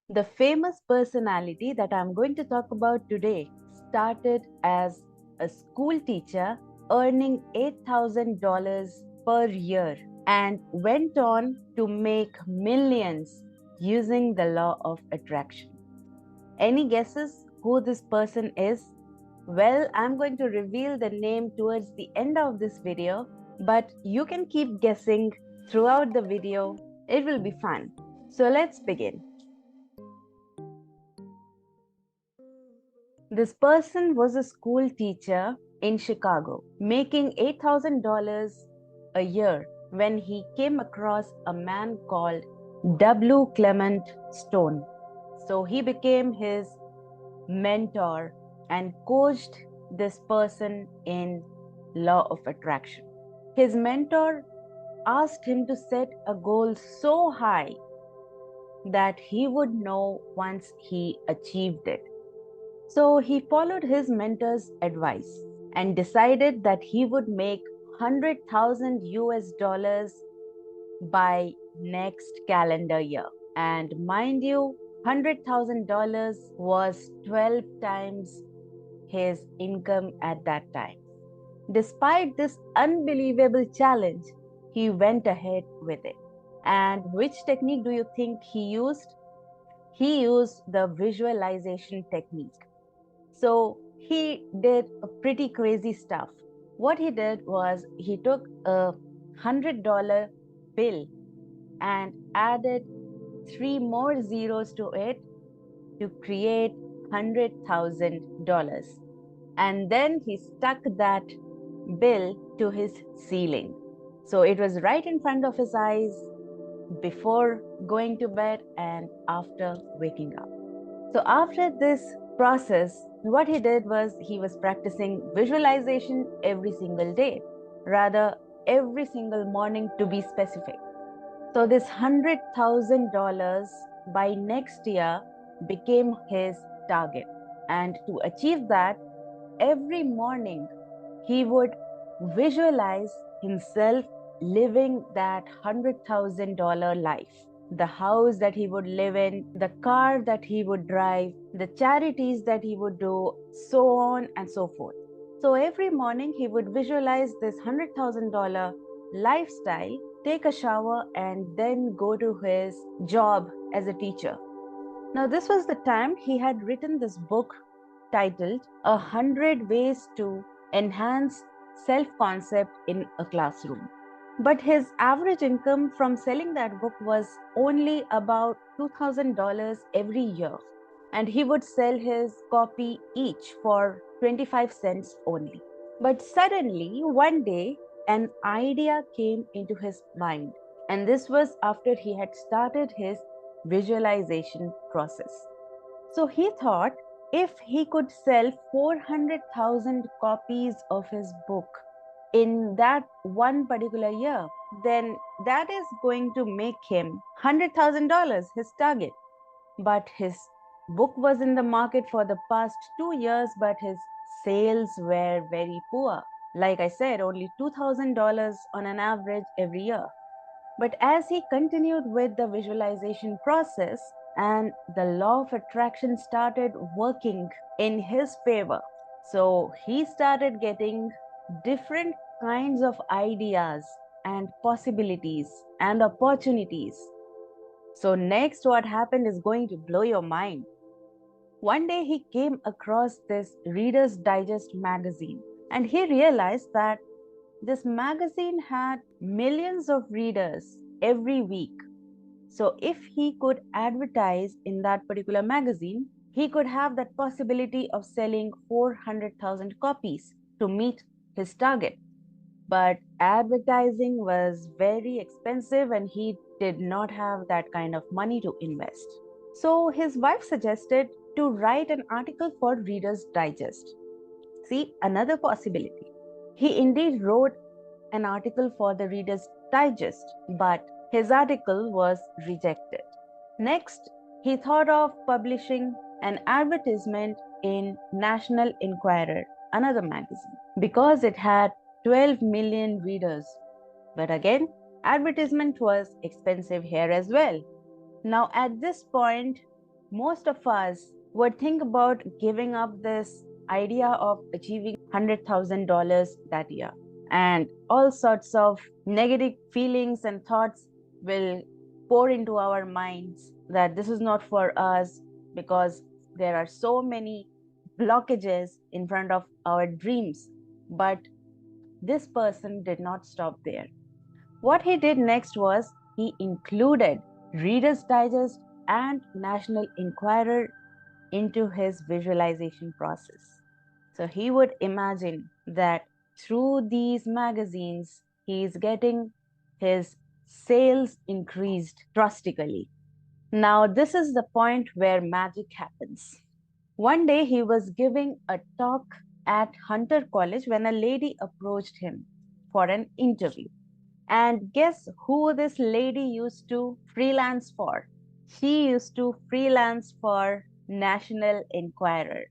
The famous personality that I'm going to talk about today started as a school teacher earning $8,000 per year and went on to make millions using the law of attraction. Any guesses who this person is? Well, I'm going to reveal the name towards the end of this video, but you can keep guessing throughout the video. It will be fun. So let's begin. This person was a school teacher in Chicago, making $8,000 a year when he came across a man called W. Clement Stone. So he became his mentor and coached this person in law of attraction. His mentor asked him to set a goal so high that he would know once he achieved it. So he followed his mentor's advice and decided that he would make 100,000 US dollars by next calendar year. And mind you, $100,000 was 12 times his income at that time. Despite this unbelievable challenge, he went ahead with it. And which technique do you think he used? He used the visualization technique. So he did a pretty crazy stuff. What he did was he took a $100 bill and added three more zeros to it to create $100,000. And then he stuck that bill to his ceiling. So it was right in front of his eyes before going to bed and after waking up. So after this process, what he did was he was practicing visualization every single day, rather every single morning to be specific. So this $100,000 by next year became his target. And to achieve that, every morning he would visualize himself living that $100,000 life. The house that he would live in, the car that he would drive, the charities that he would do, so on and so forth. So every morning he would visualize this $100,000 lifestyle, take a shower, and then go to his job as a teacher. Now, this was the time he had written this book titled 100 Ways to Enhance Self Concept in a Classroom. But his average income from selling that book was only about $2,000 every year. And he would sell his copy each for 25 cents only. But suddenly, one day, an idea came into his mind. And this was after he had started his visualization process. So he thought if he could sell 400,000 copies of his book in that one particular year, then that is going to make him $100,000, his target. But his book was in the market for the past 2 years, but his sales were very poor. Like I said, only $2,000 on an average every year. But as he continued with the visualization process and the law of attraction started working in his favor, so he started getting different kinds of ideas and possibilities and opportunities. So, next, what happened is going to blow your mind. One day he came across this Reader's Digest magazine and he realized that this magazine had millions of readers every week. So, if he could advertise in that particular magazine, he could have that possibility of selling 400,000 copies to meet his target. But advertising was very expensive and he did not have that kind of money to invest. So, his wife suggested to write an article for Reader's Digest. See, another possibility. He indeed wrote an article for the Reader's Digest, but his article was rejected. Next, he thought of publishing an advertisement in National Enquirer, another magazine, because it had 12 million readers. But again, advertisement was expensive here as well. Now, at this point, most of us would think about giving up this idea of achieving $100,000 that year. And all sorts of negative feelings and thoughts will pour into our minds that this is not for us because there are so many blockages in front of our dreams. But this person did not stop there. What he did next was he included Reader's Digest and National Enquirer into his visualization process. So he would imagine that through these magazines, he is getting his sales increased drastically. Now, this is the point where magic happens. One day, he was giving a talk at Hunter College when a lady approached him for an interview. And guess who this lady used to freelance for? She used to freelance for National Enquirer.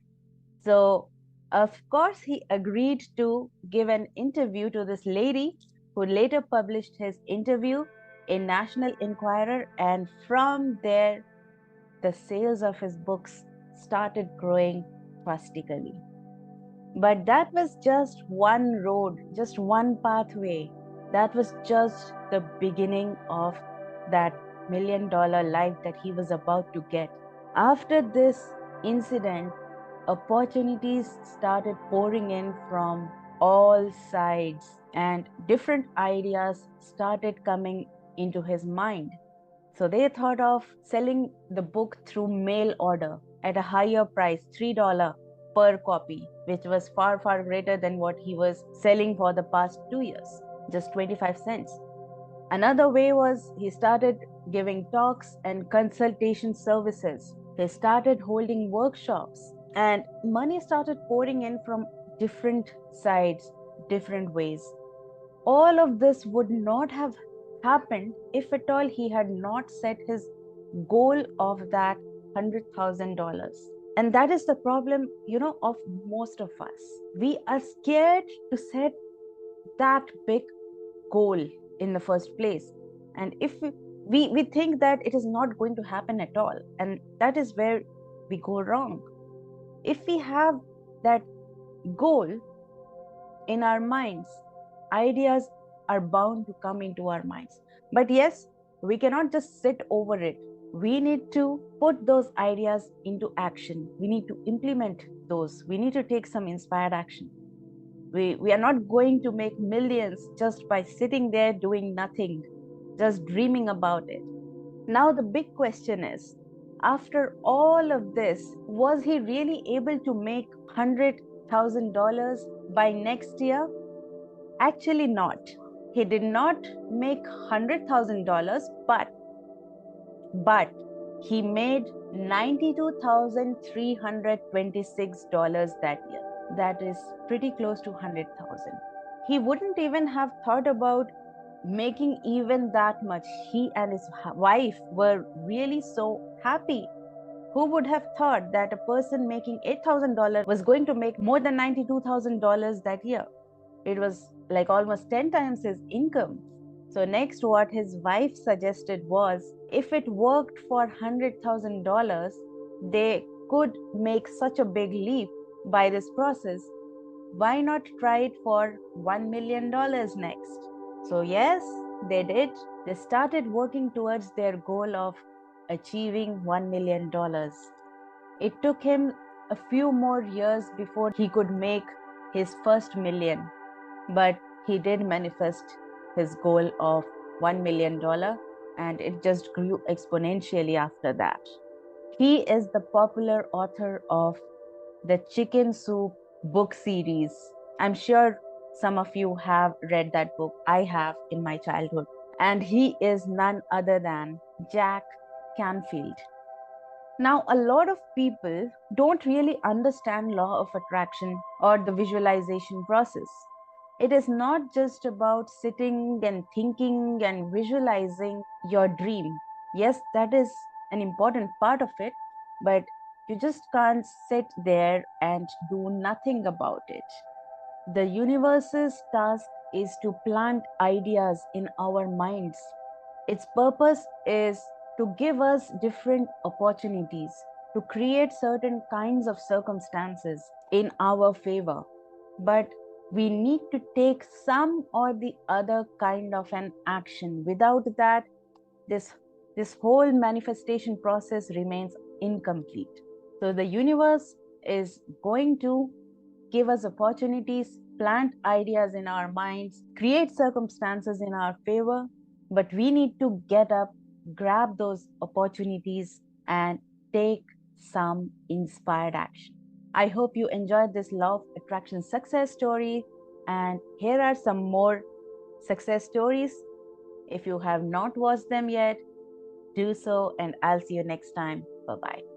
So, of course, he agreed to give an interview to this lady who later published his interview in National Enquirer. And from there, the sales of his books started growing drastically. But that was just one road, just one pathway. That was just the beginning of that $1 million life that he was about to get. After this incident, opportunities started pouring in from all sides, and different ideas started coming into his mind. So they thought of selling the book through mail order at a higher price, $3 per copy, which was far, far greater than what he was selling for the past 2 years, just 25 cents. Another way was he started giving talks and consultation services. He started holding workshops, and money started pouring in from different sides, different ways. All of this would not have happened if at all he had not set his goal of that $100,000. And that is the problem, of most of us. We are scared to set that big goal in the first place. And if we think that it is not going to happen at all, and that is where we go wrong. If we have that goal in our minds, ideas are bound to come into our minds. But yes, we cannot just sit over it. We need to put those ideas into action. We need to implement those. We need to take some inspired action. We are not going to make millions just by sitting there doing nothing, just dreaming about it. Now, the big question is, after all of this, was he really able to make $100,000 by next year? Actually, not. He did not make $100,000, but he made $92,326 that year. That is pretty close to 100,000. He wouldn't even have thought about making even that much. He and his wife were really so happy. Who would have thought that a person making $8,000 was going to make more than $92,000 that year? It was like almost 10 times his income. So, next, what his wife suggested was if it worked for $100,000, they could make such a big leap by this process. Why not try it for $1 million next? So, yes, they did. They started working towards their goal of achieving $1 million. It took him a few more years before he could make his first million, but he did manifest his goal of $1 million, and it just grew exponentially after that. He is the popular author of the Chicken Soup book series. I'm sure some of you have read that book. I have in my childhood. And he is none other than Jack Canfield. Now, a lot of people don't really understand law of attraction or the visualization process. It is not just about sitting and thinking and visualizing your dream. Yes, that is an important part of it, but you just can't sit there and do nothing about it. The universe's task is to plant ideas in our minds. Its purpose is to give us different opportunities, to create certain kinds of circumstances in our favor. But we need to take some or the other kind of an action. Without that, this, this whole manifestation process remains incomplete. So the universe is going to give us opportunities, plant ideas in our minds, create circumstances in our favor, but we need to get up, grab those opportunities, and take some inspired action. I hope you enjoyed this law of attraction success story, and here are some more success stories. If you have not watched them yet, do so, and I'll see you next time. Bye bye.